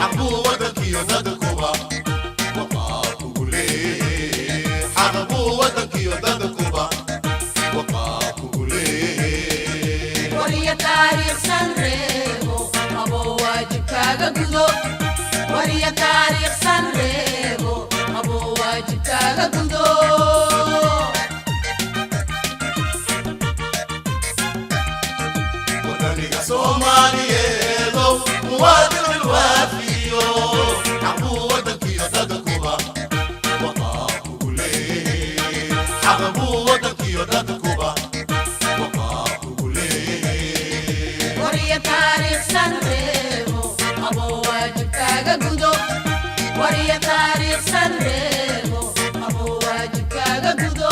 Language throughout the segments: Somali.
حقبو ودك يددكوبا وقاكو ليه حقبو ودك يددكوبا وقاكو ليه وريا تاريخ سنريبو أبو واجب كاغا قدو وريا تاريخ سنريبو أبو واجب كاغا قدو ودنيا سومالييدو مواطن الوافيو حقبو ودك يددكوبا وقاكو ليه حقبو ودك يددكوبا وقاكو ليه وريا تاريخ سنريبو أبو واجب كاغا قدو وريا تاريخ سنريبو أبو واجب كاغا قدو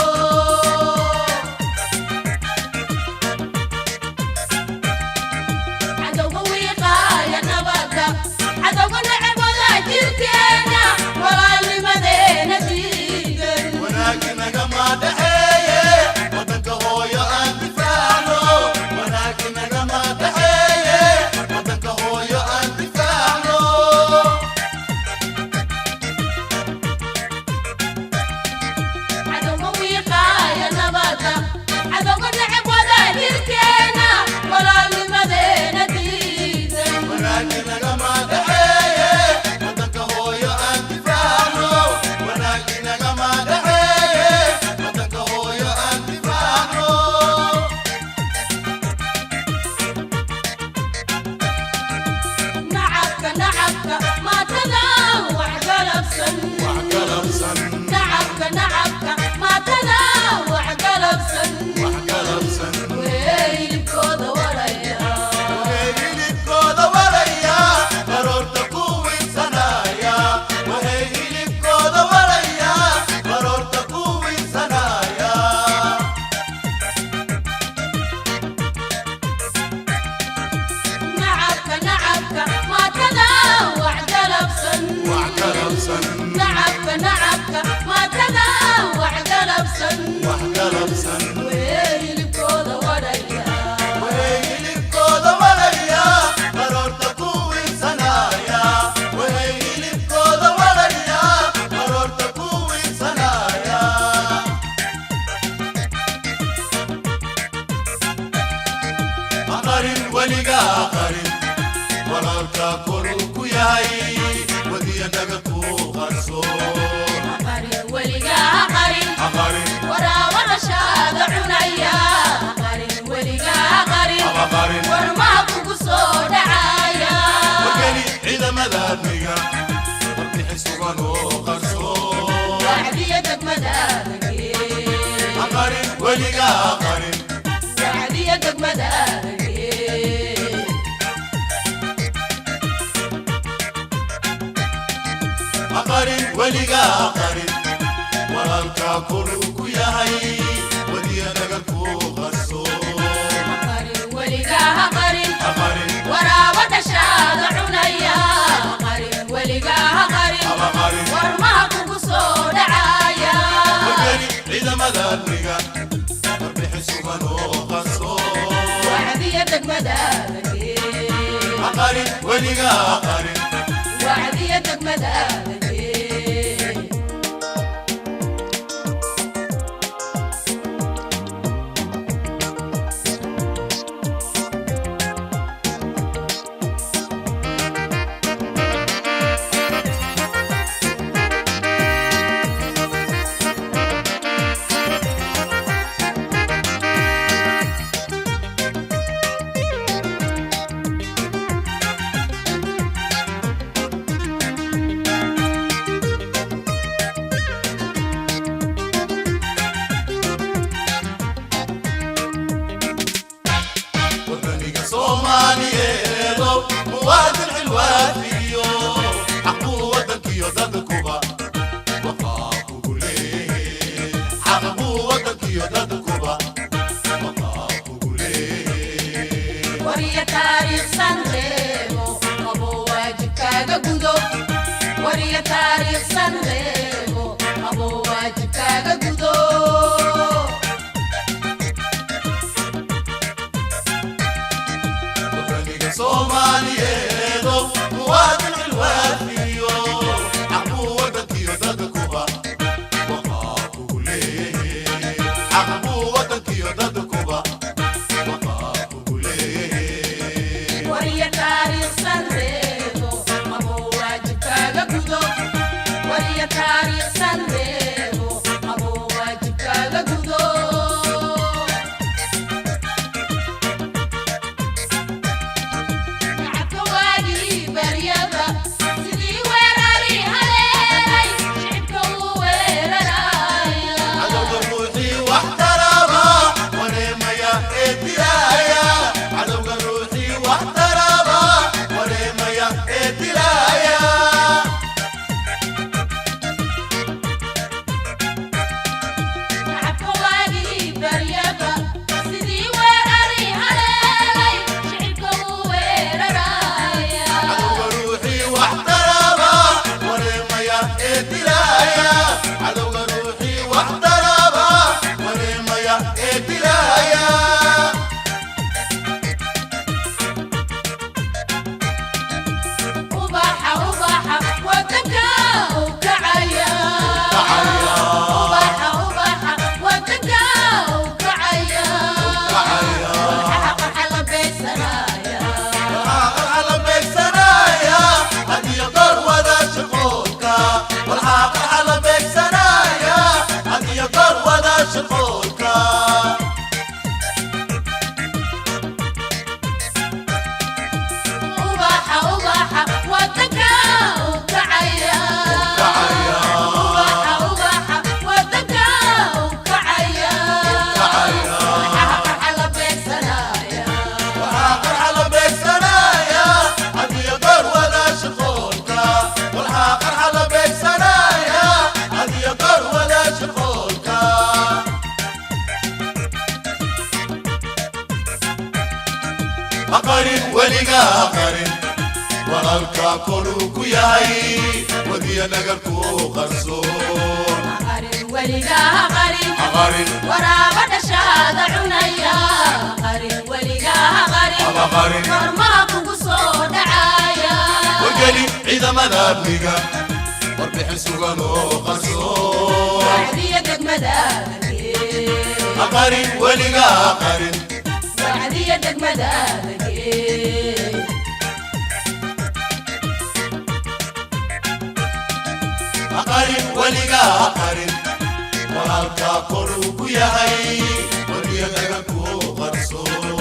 ولقى قريب ورالكا كروكو يا هي ودي نغكو غرسو ولقاها قريب ورا وتشاد عنيا قريب ولقاها قريب ورماك بصور عايا وكري إذا ما ذاتنقا ربح السبن وغرسو وعديتك مدارك قريب ولقى قريب وعديتك مدارك dilaaya shacabka waagii baryaba sidii weerari haleelay shicibka uu weeraraya cadowga ruuxii wax taraba wareemaya ee dilaaya cadowga ruuxii wax taraba wareemaya ee dilaaya ubaxa ubaxa wadanka uu kacaya ubaxa ubaxa wadanka uu kacaya walxaha qarxa la beegsanaya waxaa la beegsanaya hadiyo goor wada shaqoolka waxaa qaxa la beegsanaya hadiyo goor wada shaqoolka ubaxa ubaxa wadanka uu kacaya ubaxa ubaxa wadanka uu kacaya walxaha qarxa la beegsanaya waxaa qaxa la beegsanaya hadiyo goor wada shaqoolka waxaa qaxa la beegsanaya hadiyo goor wada shaqoolka aqarin weliga aqarin walaalka koruu ku yahay wadiya nagarku qarsoon qarin weligaa qarin aqarin waraaba dhashaada cunaya qarin weligaa qarin aqarin kormaha kugu soo dhacaya wageli ciidamada amniga warbixin sugan oo qarsoon wacdiya degmadaada aqarin weliga aqarin wacdiya degmadaada aqarin weliga aqarin walaalka koruu ku yahay wadiya nagarku qarsoon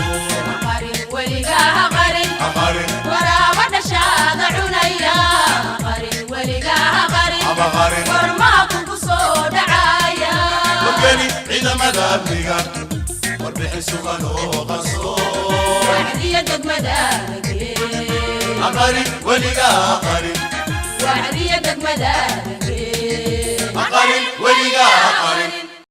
qarin weligaa qarin aqarin waraaba dhashaada cunaya qarin weligaa qarin aqarin kormaha kugu soo dhacaya wageli ciidamada amniga warbixin sugan oo qarsoon wacdiya degmadaada aqarin weliga aqarin